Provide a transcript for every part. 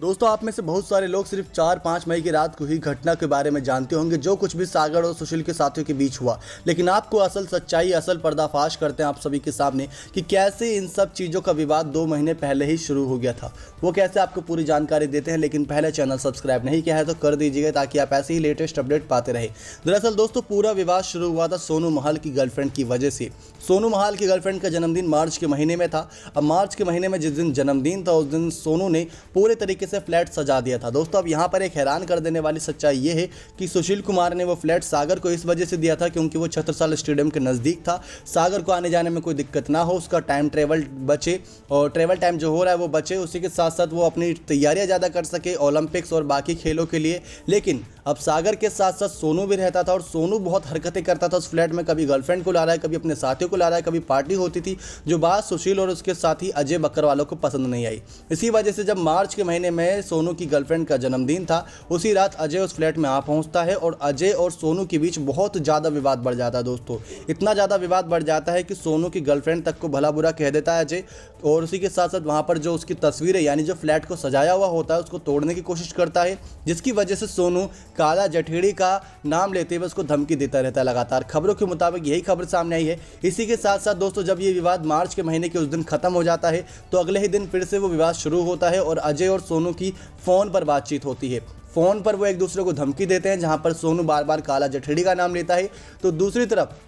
दोस्तों, आप में से बहुत सारे लोग सिर्फ 4-5 मई की रात को ही घटना के बारे में जानते होंगे, जो कुछ भी सागर और सुशील के साथियों के बीच हुआ। लेकिन आपको असल सच्चाई, असल पर्दाफाश करते हैं आप सभी के सामने कि कैसे इन सब चीज़ों का विवाद 2 महीने पहले ही शुरू हो गया था। वो कैसे आपको पूरी जानकारी देते हैं। लेकिन पहले चैनल सब्सक्राइब नहीं किया है तो कर दीजिएगा, ताकि आप ऐसे ही लेटेस्ट अपडेट पाते रहे। दरअसल दोस्तों, पूरा विवाद शुरू हुआ था सोनू महाल की गर्लफ्रेंड की वजह से। सोनू महाल की गर्लफ्रेंड का जन्मदिन मार्च के महीने में था। अब मार्च के महीने में जिस दिन जन्मदिन था, उस दिन सोनू ने पूरे तरीके से फ्लैट सजा दिया था। दोस्तों, अब यहाँ पर एक हैरान कर देने वाली सच्चाई ये है कि सुशील कुमार ने वो फ्लैट सागर को इस वजह से दिया था क्योंकि वो छत्रसाल स्टेडियम के नज़दीक था। सागर को आने जाने में कोई दिक्कत ना हो, उसका टाइम ट्रेवल बचे और ट्रेवल टाइम जो हो रहा है वो बचे। उसी के साथ साथ वो अपनी तैयारियां ज़्यादा कर सके ओलंपिक्स और बाकी खेलों के लिए। लेकिन अब सागर के साथ साथ सोनू भी रहता था और सोनू बहुत हरकतें करता था उस फ्लैट में। कभी गर्लफ्रेंड को ला रहा है, कभी अपने साथियों को ला रहा है, कभी पार्टी होती थी, जो बात सुशील और उसके साथी अजय बकरवालों को पसंद नहीं आई। इसी वजह से जब मार्च के महीने में सोनू की गर्लफ्रेंड का जन्मदिन था, उसी रात अजय उस फ्लैट में आ पहुंचता है और अजय और सोनू के बीच बहुत ज़्यादा विवाद बढ़ जाता है। दोस्तों, इतना ज़्यादा विवाद बढ़ जाता है कि सोनू की गर्लफ्रेंड तक को भला बुरा कह देता है अजय। और उसी के साथ साथ वहाँ पर जो उसकी तस्वीरें, यानी जो फ्लैट को सजाया हुआ होता है, उसको तोड़ने की कोशिश करता है, जिसकी वजह से सोनू काला जठेड़ी का नाम लेते हुए उसको धमकी देता रहता है लगातार। खबरों के मुताबिक यही खबर सामने आई है। इसी के साथ साथ दोस्तों, जब ये विवाद मार्च के महीने के उस दिन खत्म हो जाता है, तो अगले ही दिन फिर से वो विवाद शुरू होता है और अजय और सोनू की फ़ोन पर बातचीत होती है। फ़ोन पर वो एक दूसरे को धमकी देते हैं, जहां पर सोनू बार बार काला जठेड़ी का नाम लेता है, तो दूसरी तरफ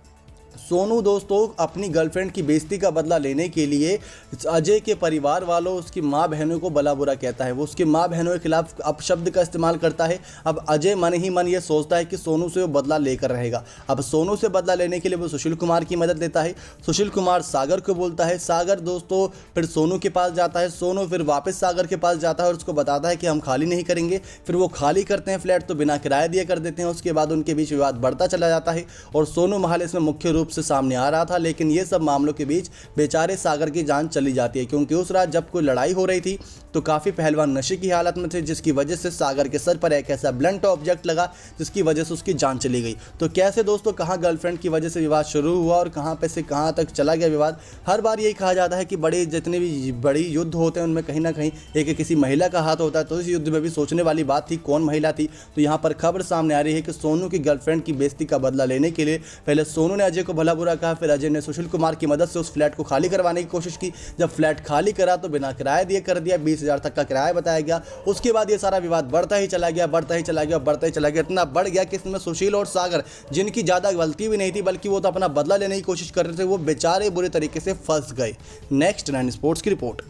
सोनू दोस्तों अपनी गर्लफ्रेंड की बेइज्जती का बदला लेने के लिए अजय के परिवार वालों, उसकी माँ बहनों को भला बुरा कहता है। वो उसकी माँ बहनों के खिलाफ अपशब्द का इस्तेमाल करता है। अब अजय मन ही मन ये सोचता है कि सोनू से वो बदला लेकर रहेगा। अब सोनू से बदला लेने के लिए वो सुशील कुमार की मदद लेता है। सुशील कुमार सागर को बोलता है, सागर दोस्तों फिर सोनू के पास जाता है, सोनू फिर वापस सागर के पास जाता है और उसको बताता है कि हम खाली नहीं करेंगे। फिर वो खाली करते हैं फ्लैट, तो बिना किराया दिए कर देते हैं। उसके बाद उनके बीच विवाद बढ़ता चला जाता है और सोनू महाल इसमें मुख्य रूप से सामने आ रहा था। लेकिन ये सब मामलों के बीच बेचारे सागर की जान चली जाती है, क्योंकि उस रात जब कोई लड़ाई हो रही थी तो काफ़ी पहलवान नशे की हालत में थे, जिसकी वजह से सागर के सर पर एक ऐसा ब्लंट ऑब्जेक्ट लगा जिसकी वजह से उसकी जान चली गई। तो कैसे दोस्तों, कहाँ गर्लफ्रेंड की वजह से विवाद शुरू हुआ और कहाँ पे से कहाँ तक चला गया विवाद। हर बार यही कहा जाता है कि बड़े जितने भी बड़ी युद्ध होते हैं उनमें कहीं ना कहीं एक किसी महिला का हाथ होता है। तो इस युद्ध में भी सोचने वाली बात थी, कौन महिला थी। तो यहाँ पर खबर सामने आ रही है कि सोनू की गर्लफ्रेंड की बेइज्जती का बदला लेने के लिए पहले सोनू ने अजय को भला बुरा कहा, फिर अजय ने सुशील कुमार की मदद से उस फ्लैट को खाली करवाने की कोशिश की। जब फ्लैट खाली करा तो बिना किराया दिए कर दिया, 20,000 तक का किराया बताया गया। उसके बाद ये सारा विवाद बढ़ता ही चला गया, बढ़ता ही चला गया, बढ़ता ही चला गया। इतना बढ़ गया कि इसमें सुशील और सागर, जिनकी ज़्यादा गलती भी नहीं थी, बल्कि वो तो अपना बदला लेने की कोशिश कर रहे थे, वो बेचारे बुरे तरीके से फंस गए। नेक्स्ट 9 स्पोर्ट्स की रिपोर्ट।